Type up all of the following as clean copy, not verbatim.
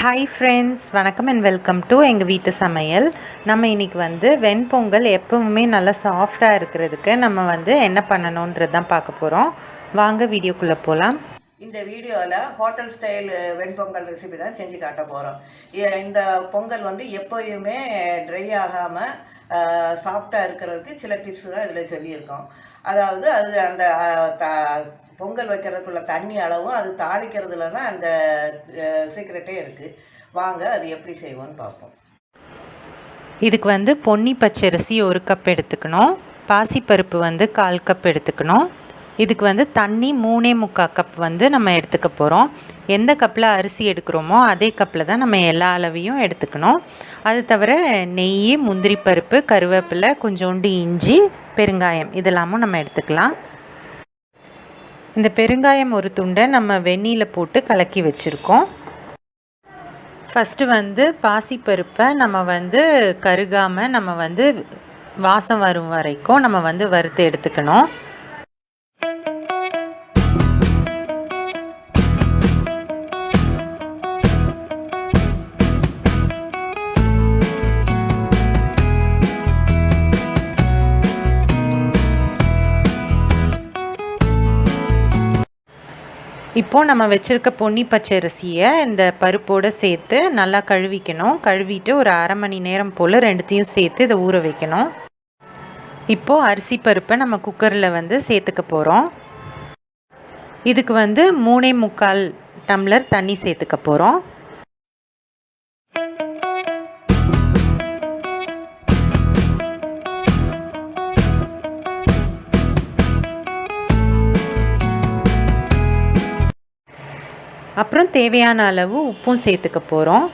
Hi friends, வணக்கம் and welcome to எங்கள் வீட்டு சமையல். நம்ம இன்றைக்கி வந்து வெண்பொங்கல் எப்பவுமே நல்லா சாஃப்டாக இருக்கிறதுக்கு நம்ம வந்து என்ன பண்ணணுன்றது தான் பார்க்க போகிறோம். வாங்க வீடியோக்குள்ளே போகலாம். இந்த வீடியோவில் ஹோட்டல் ஸ்டைல் வெண்பொங்கல் ரெசிபி தான் செஞ்சு காட்ட போகிறோம். இந்த பொங்கல் வந்து எப்போயுமே ட்ரை ஆகாமல் சாஃப்டாக இருக்கிறதுக்கு சில டிப்ஸ் தான் இதில் சொல்லியிருக்கோம். அதாவது அது அந்த பொங்கல் வைக்கிறதுக்குள்ள தண்ணி அளவும் அது தாளிக்கிறதுல தான் அந்த சீக்ரெட்டே இருக்குது. வாங்க அது எப்படி செய்வோன்னு பார்ப்போம். இதுக்கு வந்து பொன்னி பச்சரிசி 1 கப் எடுத்துக்கணும். பாசிப்பருப்பு வந்து 1/4 கப் எடுத்துக்கணும். இதுக்கு வந்து தண்ணி 3.25 கப் வந்து நம்ம எடுத்துக்க போகிறோம். எந்த கப்பில் அரிசி எடுக்கிறோமோ அதே கப்பில் தான் நம்ம எல்லா அளவையும் எடுத்துக்கணும். அது தவிர நெய், முந்திரி பருப்பு, கருவேப்பிலை, கொஞ்சோண்டு இஞ்சி, பெருங்காயம் இதெல்லாமும் நம்ம எடுத்துக்கலாம். இந்த பெருங்காயம் ஒரு துண்டை நம்ம வெந்நீரில் போட்டு கலக்கி வச்சுருக்கோம். ஃபஸ்ட்டு வந்து பாசிப்பருப்பை நம்ம வந்து கருகாமல் நம்ம வந்து வாசம் வரும் வரைக்கும் நம்ம வந்து வறுத்து எடுத்துக்கணும். இப்போது நம்ம வச்சுருக்க பொன்னி பச்சரிசியை இந்த பருப்போடு சேர்த்து நல்லா கழுவிக்கணும். கழுவிட்டு ஒரு அரை மணி நேரம் போல் ரெண்டுத்தையும் சேர்த்து இதை ஊற வைக்கணும். இப்போது அரிசி பருப்பை நம்ம குக்கரில் வந்து சேர்த்துக்க போகிறோம். இதுக்கு வந்து 3.25 டம்ளர் தண்ணி சேர்த்துக்க போகிறோம். அப்புறம் தேவையான அளவு உப்பும் சேர்த்துக்க போகிறோம்.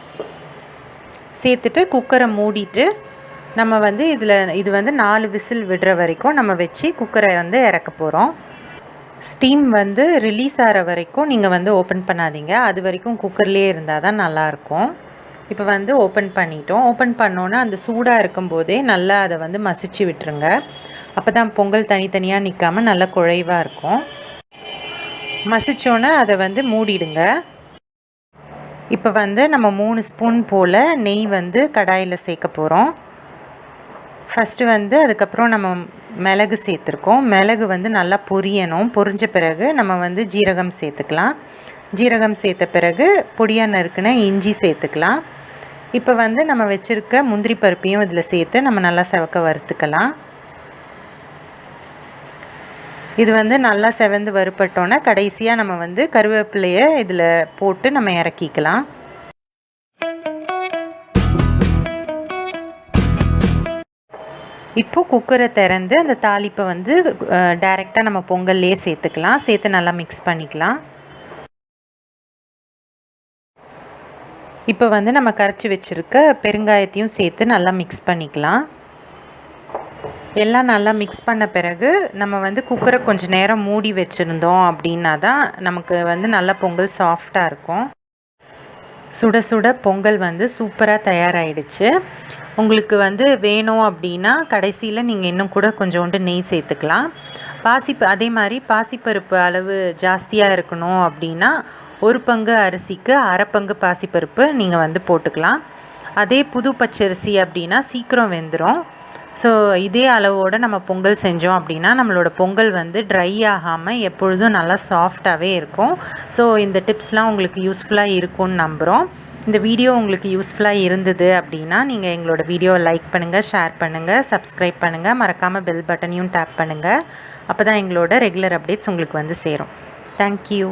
சேர்த்துட்டு குக்கரை மூடிட்டு நம்ம வந்து இது வந்து 4 விசில் விடுற வரைக்கும் நம்ம வச்சு குக்கரை வந்து இறக்க போகிறோம். ஸ்டீம் வந்து ரிலீஸ் ஆகிற வரைக்கும் நீங்கள் வந்து ஓப்பன் பண்ணாதீங்க. அது வரைக்கும் குக்கர்லேயே இருந்தால் தான் நல்லாயிருக்கும். இப்போ வந்து ஓப்பன் பண்ணிட்டோம். ஓப்பன் பண்ணோன்னா அந்த சூடாக இருக்கும்போதே நல்லா அதை வந்து மசிச்சு விட்டுருங்க. அப்போ தான் பொங்கல் தனித்தனியாக நிற்காமல் நல்லா குழைவாக இருக்கும். மசிச்சோன்னே அதை வந்து மூடிடுங்க. இப்போ வந்து நம்ம 3 ஸ்பூன் போல் நெய் வந்து கடாயில் சேர்க்க போகிறோம். ஃபஸ்ட்டு வந்து அதுக்கப்புறம் நம்ம மிளகு சேர்த்துருக்கோம். மிளகு வந்து நல்லா பொரியணும். பொரிஞ்ச பிறகு நம்ம வந்து ஜீரகம் சேர்த்துக்கலாம். ஜீரகம் சேர்த்த பிறகு பொடியாக நறுக்குன இஞ்சி சேர்த்துக்கலாம். இப்போ வந்து நம்ம வச்சுருக்க முந்திரி பருப்பையும் இதில் சேர்த்து நம்ம நல்லா செவக்க வறுத்துக்கலாம். இது வந்து நல்லா செவந்து வறுப்பட்டோன்னா கடைசியாக நம்ம வந்து கருவேப்பிலையை இதில் போட்டு நம்ம இறக்கிக்கலாம். இப்போது குக்கரை திறந்து அந்த தாளிப்பை வந்து டைரெக்டாக நம்ம பொங்கல்லையே சேர்த்துக்கலாம். சேர்த்து நல்லா மிக்ஸ் பண்ணிக்கலாம். இப்போ வந்து நம்ம கரைச்சி வச்சுருக்க பெருங்காயத்தையும் சேர்த்து நல்லா மிக்ஸ் பண்ணிக்கலாம். எல்லாம் நல்லா மிக்ஸ் பண்ண பிறகு நம்ம வந்து குக்கரை கொஞ்சம் நேரம் மூடி வச்சுருந்தோம் அப்படின்னா தான் நமக்கு வந்து நல்லா பொங்கல் சாஃப்டாக இருக்கும். சுட சுட பொங்கல் வந்து சூப்பராக தயாராகிடுச்சு. உங்களுக்கு வந்து வேணும் அப்படின்னா கடைசியில் நீங்கள் இன்னும் கூட கொஞ்சோண்டு நெய் சேர்த்துக்கலாம். அதே மாதிரி பாசிப்பருப்பு அளவு ஜாஸ்தியாக இருக்கணும் அப்படின்னா 1 பங்கு அரிசிக்கு 1/2 பங்கு பாசிப்பருப்பு நீங்கள் வந்து போட்டுக்கலாம். அதே புது பச்சரிசி அப்படின்னா சீக்கிரம் வெந்துடும். ஸோ இதே அளவோடு நம்ம பொங்கல் செஞ்சோம் அப்படின்னா நம்மளோட பொங்கல் வந்து ட்ரை ஆகாமல் எப்பொழுதும் நல்லா சாஃப்டாகவே இருக்கும். ஸோ இந்த டிப்ஸ்லாம் உங்களுக்கு யூஸ்ஃபுல்லாக இருக்கும்னு நம்புகிறோம். இந்த வீடியோ உங்களுக்கு யூஸ்ஃபுல்லாக இருந்தது அப்படின்னா நீங்கள் எங்களோட வீடியோவை லைக் பண்ணுங்கள், ஷேர் பண்ணுங்கள், சப்ஸ்கிரைப் பண்ணுங்கள். மறக்காமல் பெல் பட்டனையும் டேப் பண்ணுங்கள். அப்போ தான் எங்களோட ரெகுலர் அப்டேட்ஸ் உங்களுக்கு வந்து சேரும். தேங்க்யூ.